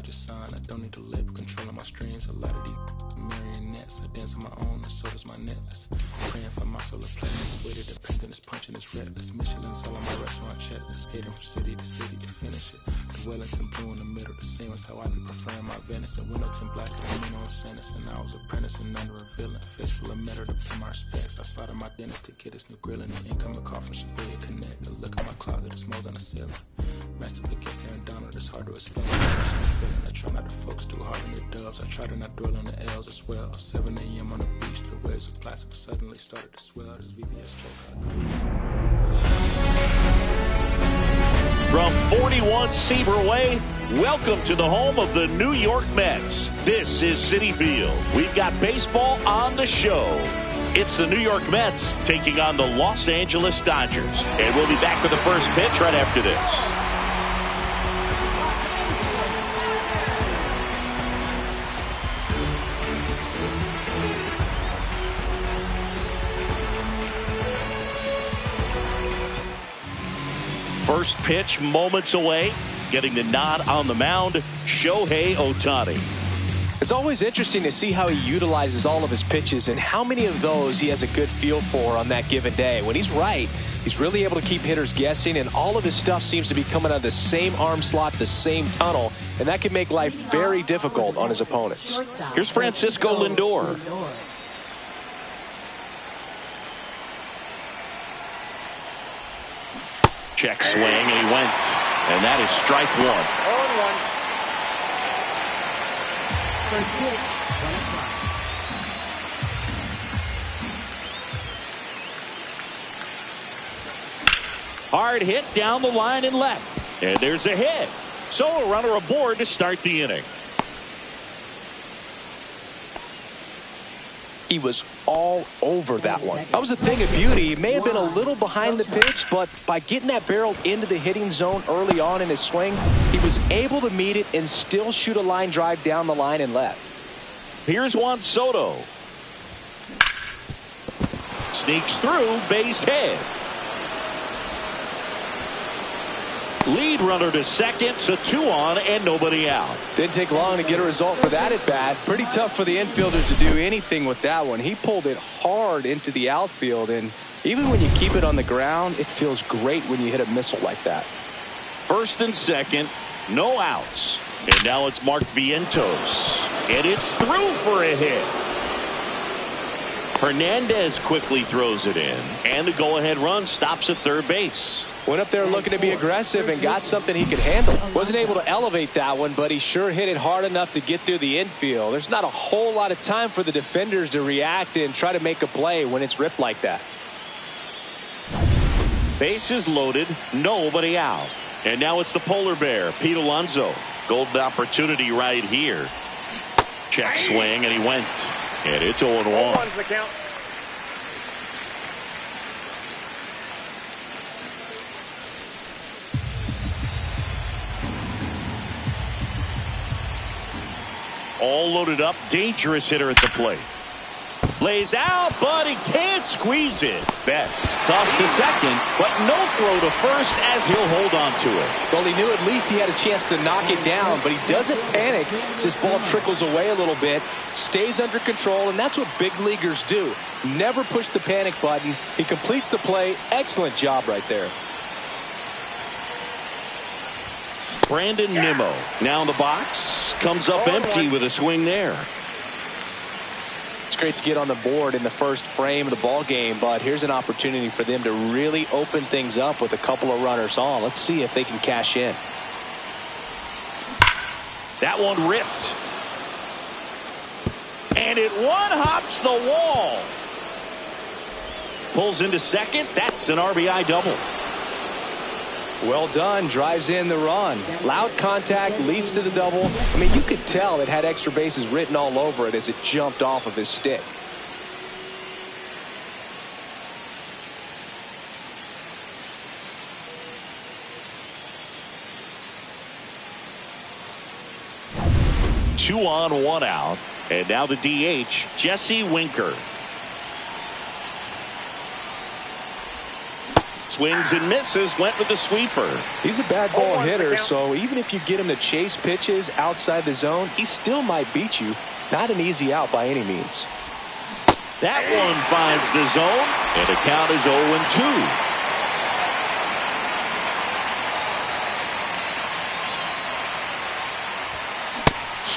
just sign. I don't need a lip controlling my strings. A lot of these marionettes. I dance on my own, and so does my necklace. Praying for my solar plexus. Way to dependent is punching this reckless. Michelin's all on my restaurant checklist. Skating from city to city to finish it. The Wellington blue in the middle. The same as how I be preferring my Venice. And Wellington black and the Mino and sentence. And I was apprenticing under a villain. Fist full of metal to pay my respects. I slotted my dentist to get this new grilling. The incoming call from Shibuya Connect. The look at my closet, it's mold on the ceiling. Master against Aaron Donald, it's hard to explain. I try not to focus too hard on the dubs. I try to not dwell on the L's as well. 7 a.m. on the beach, the waves of plastic suddenly started to swell. This VVS choke. From 41 Seaver Way, welcome to the home of the New York Mets. This is Citi Field. We've got baseball on the show. It's the New York Mets taking on the Los Angeles Dodgers. And we'll be back with the first pitch right after this. First pitch moments away. Getting the nod on the mound, Shohei Ohtani. It's always interesting to see how he utilizes all of his pitches and how many of those he has a good feel for on that given day. When he's right, he's really able to keep hitters guessing, and all of his stuff seems to be coming out of the same arm slot, the same tunnel, and that can make life very difficult on his opponents. Here's Francisco Lindor. Check swing, and he went. And that is strike one. 0-1. First pitch, hard hit down the line and left. And there's a hit. So a runner aboard to start the inning. He was all over that one. That was a thing of beauty. He may have been a little behind the pitch, but by getting that barrel into the hitting zone early on in his swing, he was able to meet it and still shoot a line drive down the line and left. Here's Juan Soto. Sneaks through, base hit. Lead runner to second, so 2 on and nobody out. Didn't take long to get a result for that at bat. Pretty tough for the infielders to do anything with that one. He pulled it hard into the outfield, and even when you keep it on the ground, it feels great when you hit a missile like that. First and second, no outs. And now it's Mark Vientos. And it's through for a hit. Hernandez quickly throws it in, and the go-ahead run stops at third base. Went up there looking to be aggressive and got something he could handle. Wasn't able to elevate that one, but he sure hit it hard enough to get through the infield. There's not a whole lot of time for the defenders to react and try to make a play when it's ripped like that. Bases loaded, nobody out. And now it's the polar bear, Pete Alonso. Golden opportunity right here. Check swing, and he went. And it's 0-1. 0-1's the count. All loaded up, dangerous hitter at the plate. Lays out, but he can't squeeze it. Betts tossed to second, but no throw to first as he'll hold on to it. Well, he knew at least he had a chance to knock it down, but he doesn't panic as his ball trickles away a little bit, stays under control, and that's what big leaguers do. Never push the panic button. He completes the play. Excellent job right there. Brandon Nimmo now in the box, comes up empty with a swing there. It's great to get on the board in the first frame of the ball game, but here's an opportunity for them to really open things up with a couple of runners on. Let's see if they can cash in. That one ripped. And it one-hops the wall. Pulls into second. That's an RBI double. Well done. Drives in the run. Loud contact leads to the double. I mean, you could tell it had extra bases written all over it as it jumped off of his stick. Two on, one out. And now the DH, Jesse Winker. swings and misses, went with the sweeper. He's a bad ball hitter, so even if you get him to chase pitches outside the zone, he still might beat you. Not an easy out by any means. That one finds the zone, and the count is 0-2.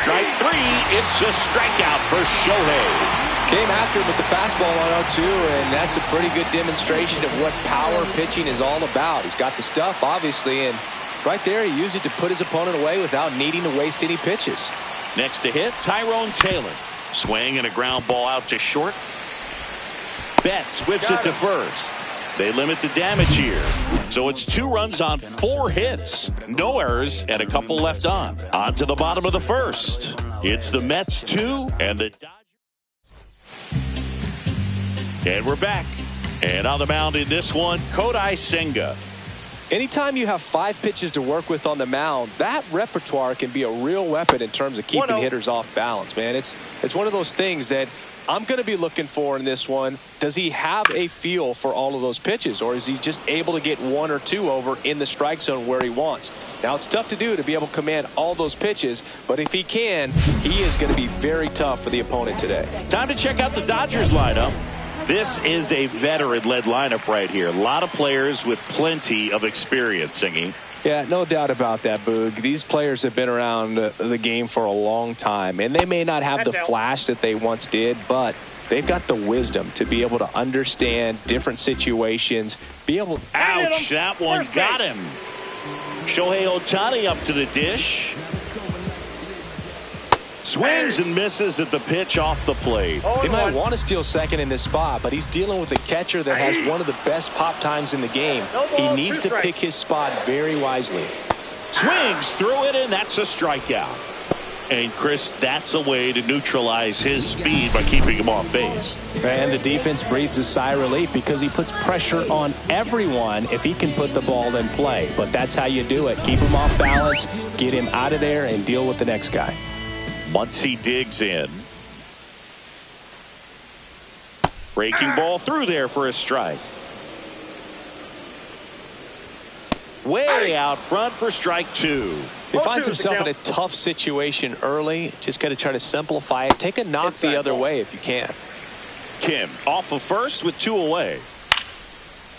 Strike three, it's a strikeout for Shohei. Came after him with the fastball on 0-2, and that's a pretty good demonstration of what power pitching is all about. He's got the stuff, obviously, and right there he used it to put his opponent away without needing to waste any pitches. Next to hit, Tyrone Taylor. Swing and a ground ball out to short. Betts whips it to first. They limit the damage here. So it's 2 runs on 4 hits. No errors and a couple left on. On to the bottom of the first. It's the Mets 2 and the Dodgers. And we're back. And on the mound in this one, Kodai Senga. Anytime you have 5 pitches to work with on the mound, that repertoire can be a real weapon in terms of keeping hitters off balance, man. It's one of those things that I'm going to be looking for in this one. Does he have a feel for all of those pitches, or is he just able to get 1 or 2 over in the strike zone where he wants? Now, it's tough to do to be able to command all those pitches, but if he can, he is going to be very tough for the opponent today. Time to check out the Dodgers lineup. This is a veteran-led lineup right here. A lot of players with plenty of experience, Singy. Yeah, no doubt about that, Boog. These players have been around the game for a long time, and they may not have the flash that they once did, but they've got the wisdom to be able to understand different situations, be able to... Ouch, that one got him. Shohei Ohtani up to the dish. Swings and misses at the pitch off the plate. He might want to steal second in this spot, but he's dealing with a catcher that has one of the best pop times in the game. He needs to pick his spot very wisely. Swings through it, and that's a strikeout. And, Chris, that's a way to neutralize his speed by keeping him off base. And the defense breathes a sigh of relief because he puts pressure on everyone if he can put the ball in play. But that's how you do it. Keep him off balance, get him out of there, and deal with the next guy. Muncy digs in. Breaking ball through there for a strike. Way out front for strike 2. He finds himself in a tough situation early. Just got to try to simplify it. Take a knock the other way if you can. Kim off of first with 2 away.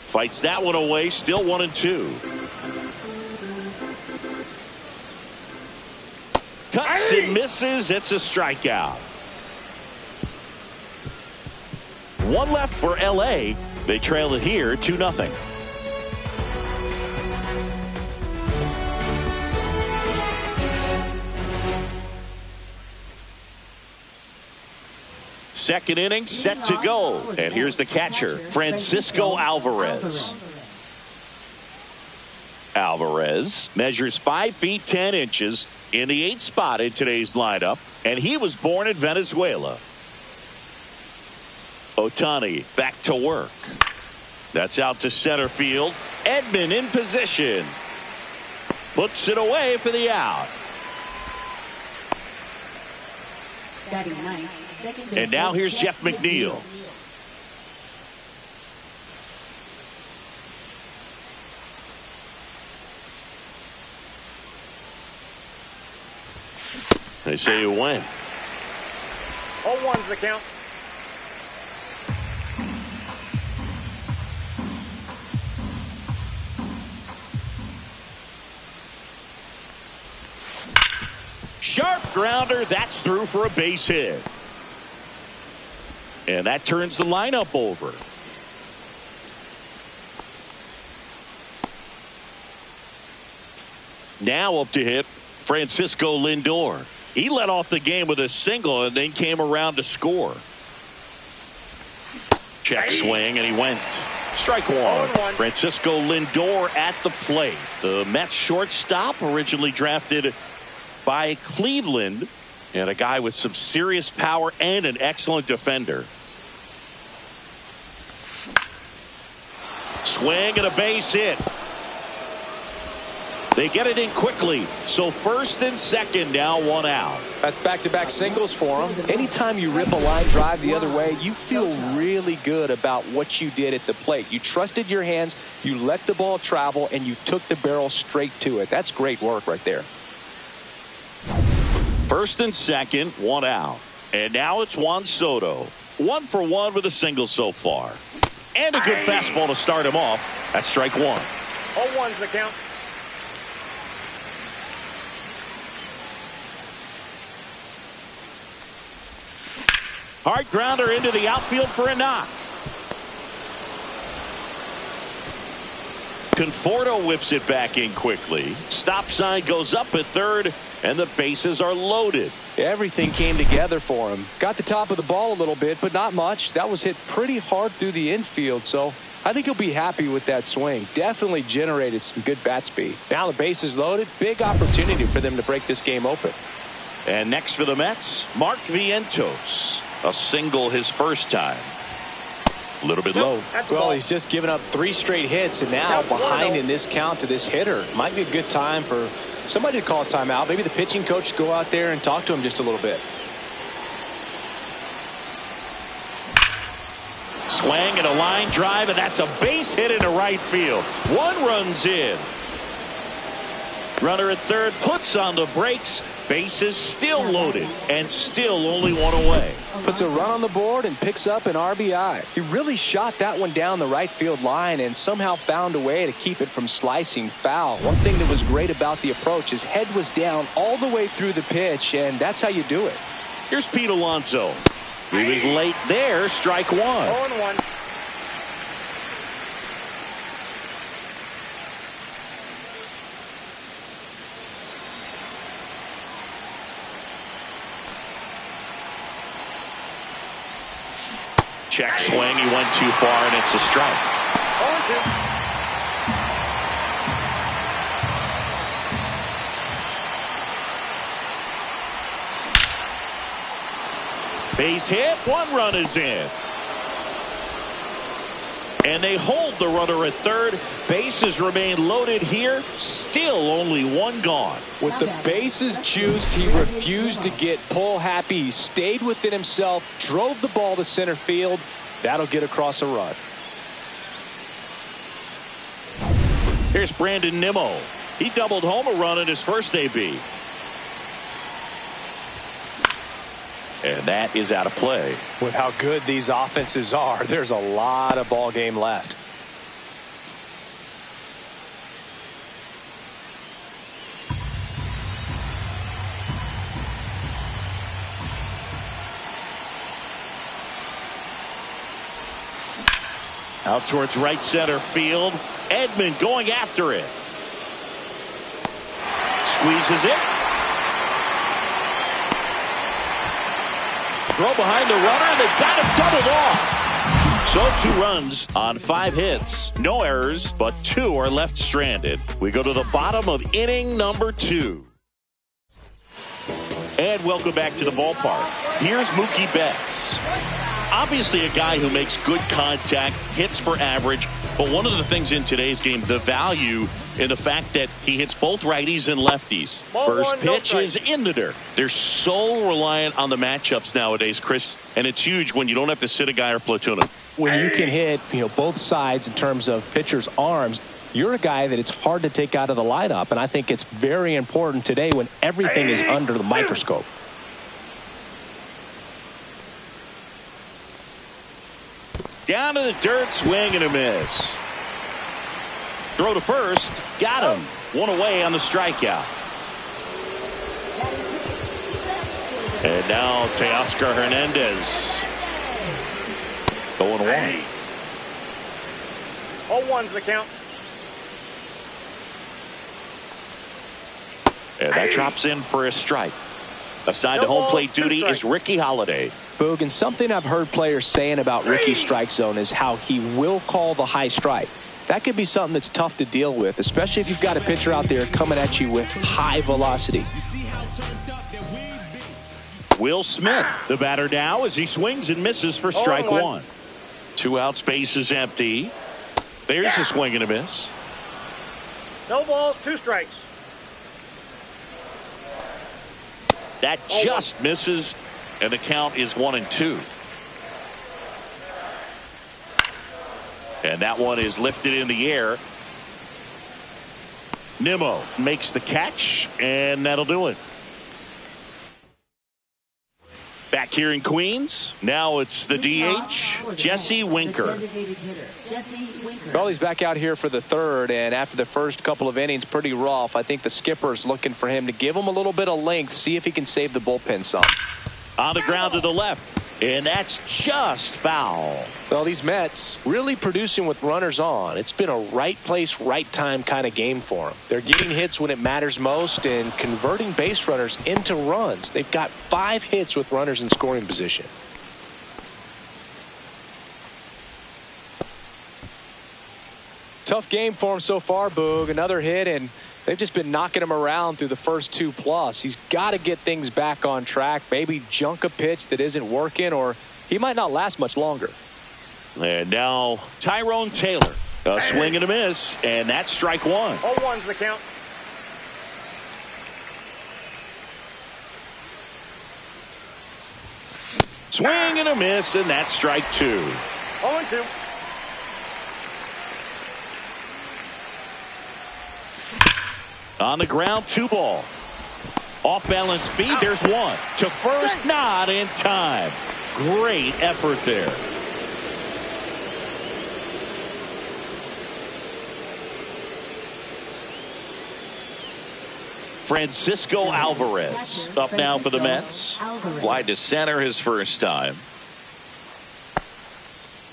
Fights that one away. Still 1-2. Cuts and misses. It's a strikeout. 1 left for LA. They trail it here 2-0. Second inning set to go. And here's the catcher, Francisco Alvarez. Alvarez measures 5 feet 10 inches in the 8th spot in today's lineup, and he was born in Venezuela. Ohtani back to work. That's out to center field. Edman in position. Puts it away for the out. And now here's Jeff McNeil. They say you win. 0-1's the count. Sharp grounder. That's through for a base hit. And that turns the lineup over. Now up to hit Francisco Lindor. He led off the game with a single and then came around to score. Check swing, and he went. Strike 1. Francisco Lindor at the plate. The Mets shortstop, originally drafted by Cleveland, and a guy with some serious power and an excellent defender. Swing and a base hit. They get it in quickly. So first and second, now one out. That's back-to-back singles for him. Anytime you rip a line drive the other way, you feel really good about what you did at the plate. You trusted your hands, you let the ball travel, and you took the barrel straight to it. That's great work right there. First and second, one out. And now it's Juan Soto. 1 for 1 with a single so far. And a good fastball to start him off. That's strike one. 0-1's the count. Hard grounder into the outfield for a knock. Conforto whips it back in quickly. Stop sign goes up at third, and the bases are loaded. Everything came together for him. Got the top of the ball a little bit, but not much. That was hit pretty hard through the infield, so I think he'll be happy with that swing. Definitely generated some good bat speed. Now the bases loaded. Big opportunity for them to break this game open. And next for the Mets, Mark Vientos. A single his first time. A little bit low. Well, he's just given up 3 straight hits, and now behind in this count to this hitter. Might be a good time for somebody to call a timeout. Maybe the pitching coach go out there and talk to him just a little bit. Swing and a line drive, and that's a base hit into right field. 1 run's in. Runner at third puts on the brakes. Bases still loaded and still only 1 away. Puts a run on the board and picks up an RBI. He really shot that one down the right field line and somehow found a way to keep it from slicing foul. One thing that was great about the approach, his head was down all the way through the pitch, and that's how you do it. Here's Pete Alonso. He was late there, strike 1. 0-1. Check swing, he went too far, and it's a strike. 0-2. Base hit, 1 run is in. And they hold the runner at third. Bases remain loaded here. Still only 1 gone. With the bases juiced, he refused to get pull happy. He stayed within himself, drove the ball to center field. That'll get across a run. Here's Brandon Nimmo. He doubled home a run in his first AB. And that is out of play. With how good these offenses are, there's a lot of ball game left. Out towards right center field. Edman going after it. Squeezes it. Throw behind the runner, and they got him doubled off. So 2 runs on 5 hits. No errors, but 2 are left stranded. We go to the bottom of inning number 2. And welcome back to the ballpark. Here's Mookie Betts. Obviously a guy who makes good contact, hits for average, but one of the things in today's game, the value in the fact that he hits both righties and lefties. First pitch is in the dirt. They're so reliant on the matchups nowadays, Chris, and it's huge when you don't have to sit a guy or platoon him. When you can hit, both sides in terms of pitchers' arms, you're a guy that it's hard to take out of the lineup, and I think it's very important today when everything is under the microscope. Down to the dirt, swing and a miss. Throw to first, got him. 1 away on the strikeout. And now Teoscar Hernandez. 0-1. 0-1's the count. And that drops in for a strike. Assigned to home plate duty is Ricky Holiday. Boog, and something I've heard players saying about Ricky's strike zone is how he will call the high strike. That could be something that's tough to deal with, especially if you've got a pitcher out there coming at you with high velocity. Will Smith, the batter now, as he swings and misses for strike 1. 2 outs, base is empty. There's a swing and a miss. No balls, 2 strikes. That just misses, and the count is 1-2. And that one is lifted in the air. Nimmo makes the catch, and that'll do it. Back here in Queens, now it's the DH, Jesse Winker. Well, he's back out here for the third, and after the first couple of innings, pretty rough. I think the skipper's looking for him to give him a little bit of length, see if he can save the bullpen some. On the ground to the left, and that's just foul. Well, these Mets really producing with runners on. It's been a right place, right time kind of game for them. They're getting hits when it matters most and converting base runners into runs. They've got 5 hits with runners in scoring position. Tough game for him so far, Boog. Another hit, and they've just been knocking him around through the first 2+. He's got to get things back on track, maybe junk a pitch that isn't working, or he might not last much longer. And now Tyrone Taylor. A swing and a miss, and that's strike 1. 0-1's the count. Swing and a miss, and that's strike 2. 0-2. On the ground, 2 ball. Off balance feed, there's 1. To first, not in time. Great effort there. Francisco Alvarez up now for the Mets. Fly to center his first time.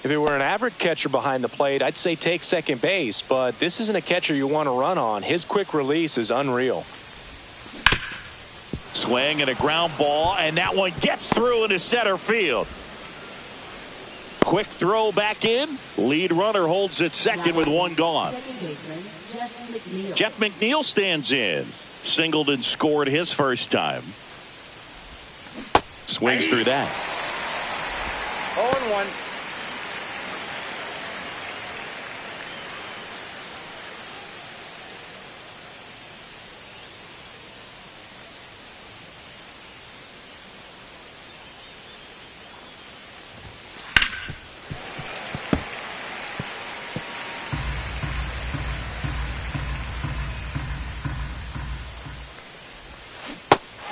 If it were an average catcher behind the plate, I'd say take second base, but this isn't a catcher you want to run on. His quick release is unreal. Swing and a ground ball, and that one gets through into center field. Quick throw back in. Lead runner holds at second with 1 gone. Jeff McNeil stands in. Singled and scored his first time. Swings through that. 0-1.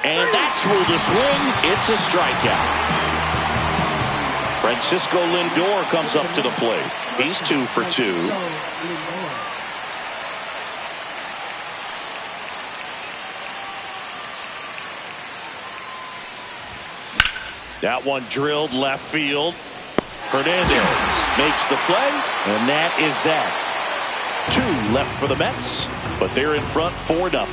And that's through the swing. It's a strikeout. Francisco Lindor comes up to the plate. He's 2 for 2. That one drilled left field. Hernandez makes the play, and that is that. 2 left for the Mets, but they're in front 4-0.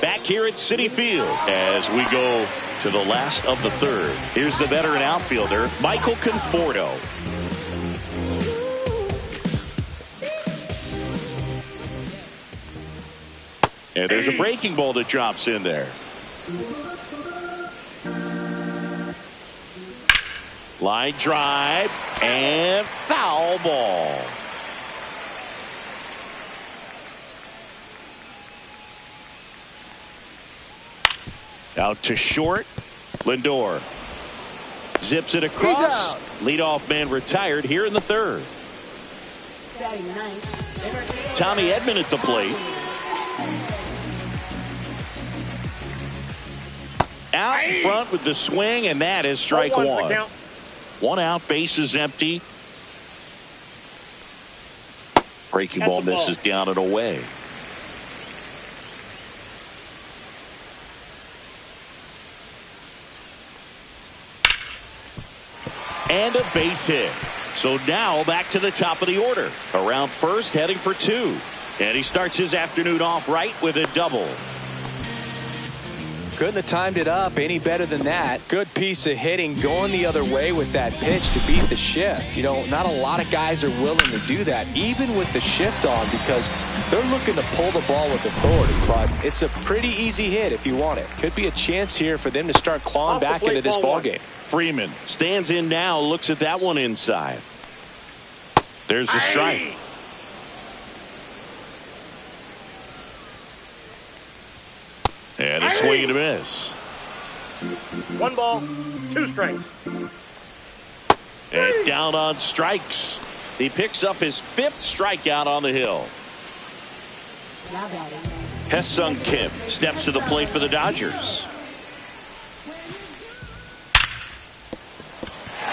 Back here at Citi Field as we go to the last of the third. Here's the veteran outfielder, Michael Conforto. And there's a breaking ball that drops in there. Line drive and foul ball. Out to short. Lindor zips it across. Leadoff man retired here in the third. Tommy Edman at the plate. Out in front with the swing, and that is strike 1. 1 out, bases empty. Breaking ball misses down and away. And a base hit. So now back to the top of the order. Around first, heading for 2. And he starts his afternoon off right with a double. Couldn't have timed it up any better than that. Good piece of hitting going the other way with that pitch to beat the shift. You know, not a lot of guys are willing to do that, even with the shift on, because they're looking to pull the ball with authority. But it's a pretty easy hit if you want it. Could be a chance here for them to start clawing back into this ball game. Freeman stands in now, looks at that one inside. There's the strike. And a swing and a miss. 1 ball, 2 strikes. And down on strikes. He picks up his 5th strikeout on the hill. Hye-Sung Kim steps to the plate for the Dodgers.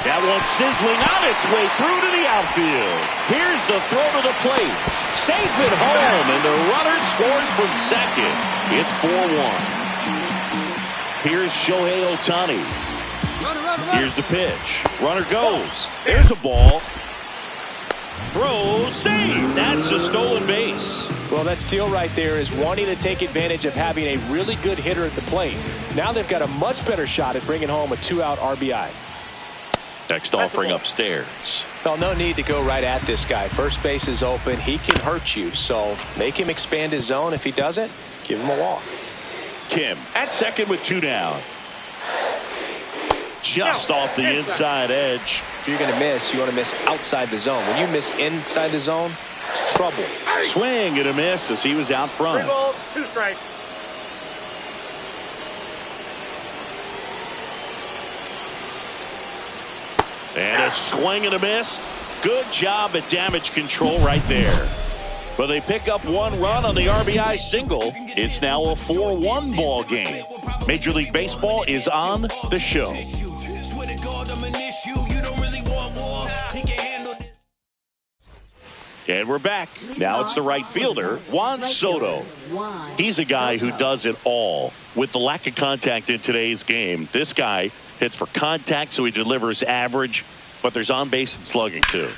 That one sizzling on its way through to the outfield. Here's the throw to the plate. Safe at home, and the runner scores from second. It's 4-1. Here's Shohei Ohtani. Here's the pitch. Runner goes. There's a ball. Throw, save. That's a stolen base. Well, that steal right there is wanting to take advantage of having a really good hitter at the plate. Now they've got a much better shot at bringing home a 2-out RBI. Next offering upstairs. Well, no need to go right at this guy. First base is open. He can hurt you, so make him expand his zone. If he doesn't, give him a walk. Kim at second with 2 down. Just off the inside edge. If you're going to miss, you want to miss outside the zone. When you miss inside the zone, it's trouble. Swing and a miss as he was out 3 front. balls, 2 strikes. And a swing and a miss. Good job at damage control right there. But they pick up 1 run on the RBI single. It's now a 4-1 ball game. Major League Baseball is on the show. And we're back. Now it's the right fielder, Juan Soto. He's a guy who does it all. With the lack of contact in today's game, this guy hits for contact, so he delivers average, but there's on base and slugging too.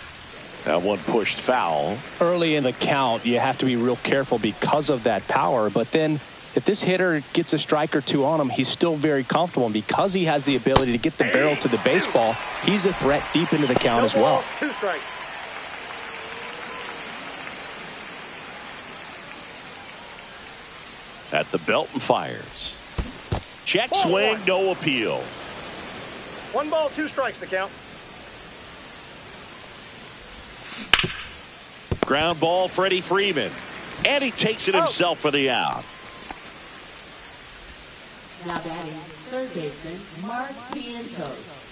That one pushed foul. Early in the count, you have to be real careful because of that power. But then if this hitter gets a strike or 2 on him, he's still very comfortable. And because he has the ability to get the barrel to the baseball, he's a threat deep into the count as well. 2 strikes. At the belt and fires. Check swing, no appeal. 1 ball, 2 strikes the count. Ground ball, Freddie Freeman. And he takes it himself for the out. Now batting, third baseman Mark Vientos.